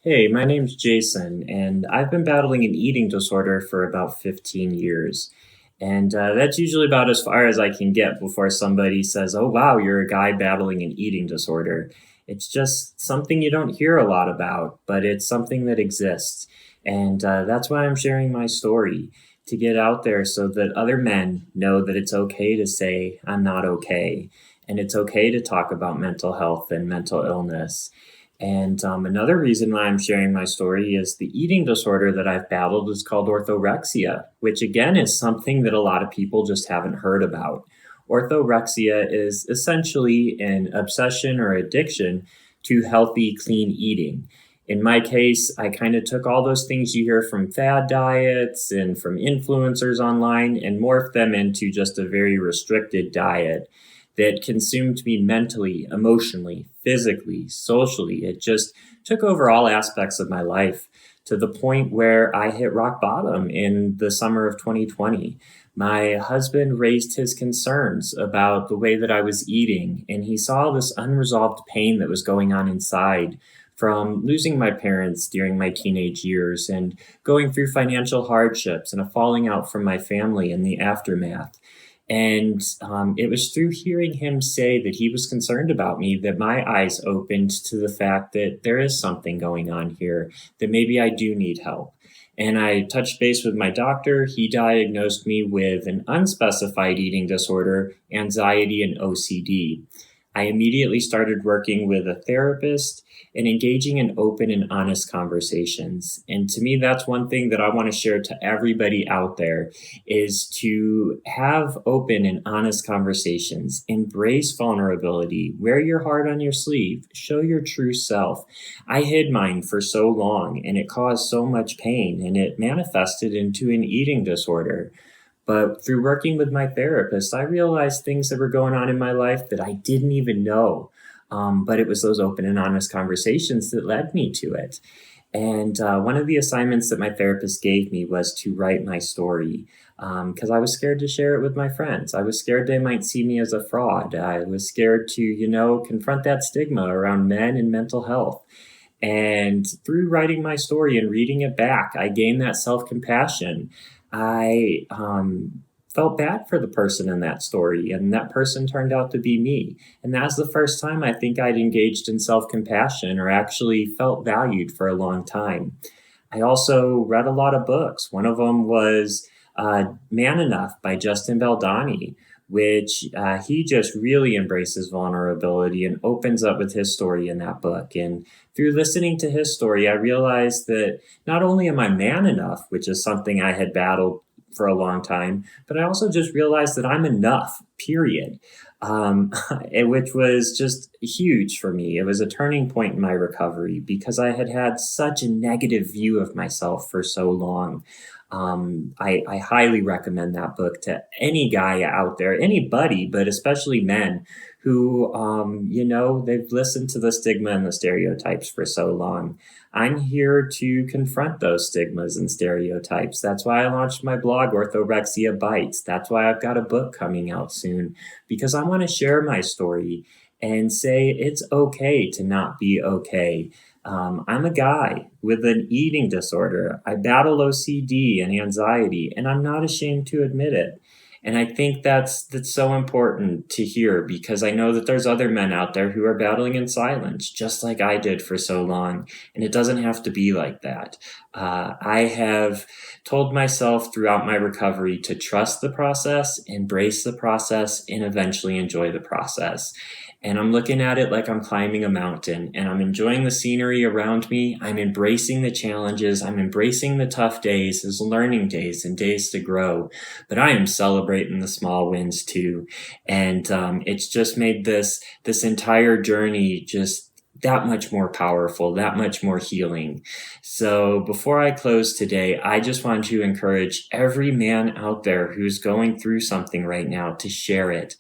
Hey, my name's Jason, and I've been battling an eating disorder for about 15 years. And that's usually about as far as I can get before somebody says, "Oh, wow, you're a guy battling an eating disorder." It's just something you don't hear a lot about, but it's something that exists. And that's why I'm sharing my story to get out there so that other men know that it's okay to say, "I'm not okay." And it's okay to talk about mental health and mental illness. And another reason why I'm sharing my story is the eating disorder that I've battled is called orthorexia, which again is something that a lot of people just haven't heard about. Orthorexia is essentially an obsession or addiction to healthy, clean eating. In my case, I kind of took all those things you hear from fad diets and from influencers online and morphed them into just a very restricted diet that consumed me mentally, emotionally, physically, socially. It just took over all aspects of my life to the point where I hit rock bottom in the summer of 2020. My husband raised his concerns about the way that I was eating, and he saw this unresolved pain that was going on inside from losing my parents during my teenage years and going through financial hardships and a falling out from my family in the aftermath. And it was through hearing him say that he was concerned about me that my eyes opened to the fact that there is something going on here, that maybe I do need help. And I touched base with my doctor. He diagnosed me with an unspecified eating disorder, anxiety, and OCD. I immediately started working with a therapist and engaging in open and honest conversations. And to me, that's one thing that I want to share to everybody out there is to have open and honest conversations, embrace vulnerability, wear your heart on your sleeve, show your true self. I hid mine for so long and it caused so much pain and it manifested into an eating disorder. But through working with my therapist, I realized things that were going on in my life that I didn't even know. But it was those open and honest conversations that led me to it. And one of the assignments that my therapist gave me was to write my story because I was scared to share it with my friends. I was scared they might see me as a fraud. I was scared to, confront that stigma around men and mental health. And through writing my story and reading it back, I gained that self compassion. I felt bad for the person in that story, and that person turned out to be me. And that's the first time I think I'd engaged in self compassion or actually felt valued for a long time. I also read a lot of books. One of them was Man Enough by Justin Baldoni, which he just really embraces vulnerability and opens up with his story in that book. And through listening to his story, I realized that not only am I man enough, which is something I had battled for a long time, but I also just realized that I'm enough, period. Which was just huge for me. It was a turning point in my recovery because I had had such a negative view of myself for so long. I highly recommend that book to any guy out there, anybody, but especially men who, they've listened to the stigma and the stereotypes for so long. I'm here to confront those stigmas and stereotypes. That's why I launched my blog, Orthorexia Bites. That's why I've got a book coming out soon, because I want to share my story and say it's okay to not be okay. I'm a guy with an eating disorder. I battle OCD and anxiety, and I'm not ashamed to admit it. And I think that's so important to hear because I know that there's other men out there who are battling in silence, just like I did for so long. And it doesn't have to be like that. I have told myself throughout my recovery to trust the process, embrace the process, and eventually enjoy the process. And I'm looking at it like I'm climbing a mountain and I'm enjoying the scenery around me. I'm embracing the challenges. I'm embracing the tough days as learning days and days to grow. But I am celebrating the small wins too. And it's just made this entire journey just that much more powerful, that much more healing. So before I close today, I just want to encourage every man out there who's going through something right now to share it.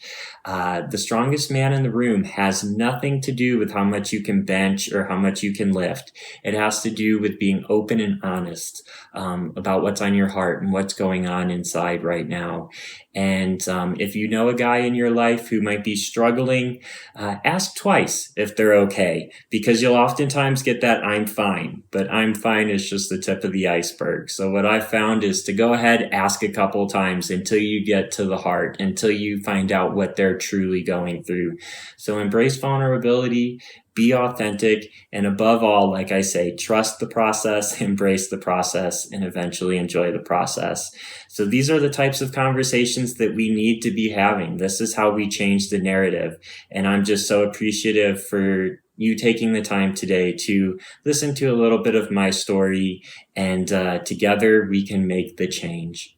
The strongest man in the room has nothing to do with how much you can bench or how much you can lift. It has to do with being open and honest about what's on your heart and what's going on inside right now. And if you know a guy in your life who might be struggling, ask twice if they're okay. because you'll oftentimes get that I'm fine, but I'm fine is just the tip of the iceberg. So what I found is to go ahead, ask a couple times until you get to the heart, until you find out what they're truly going through. So embrace vulnerability, be authentic, and above all, like I say, trust the process, embrace the process, and eventually enjoy the process. So these are the types of conversations that we need to be having. This is how we change the narrative. And I'm just so appreciative for you taking the time today to listen to a little bit of my story, and together we can make the change.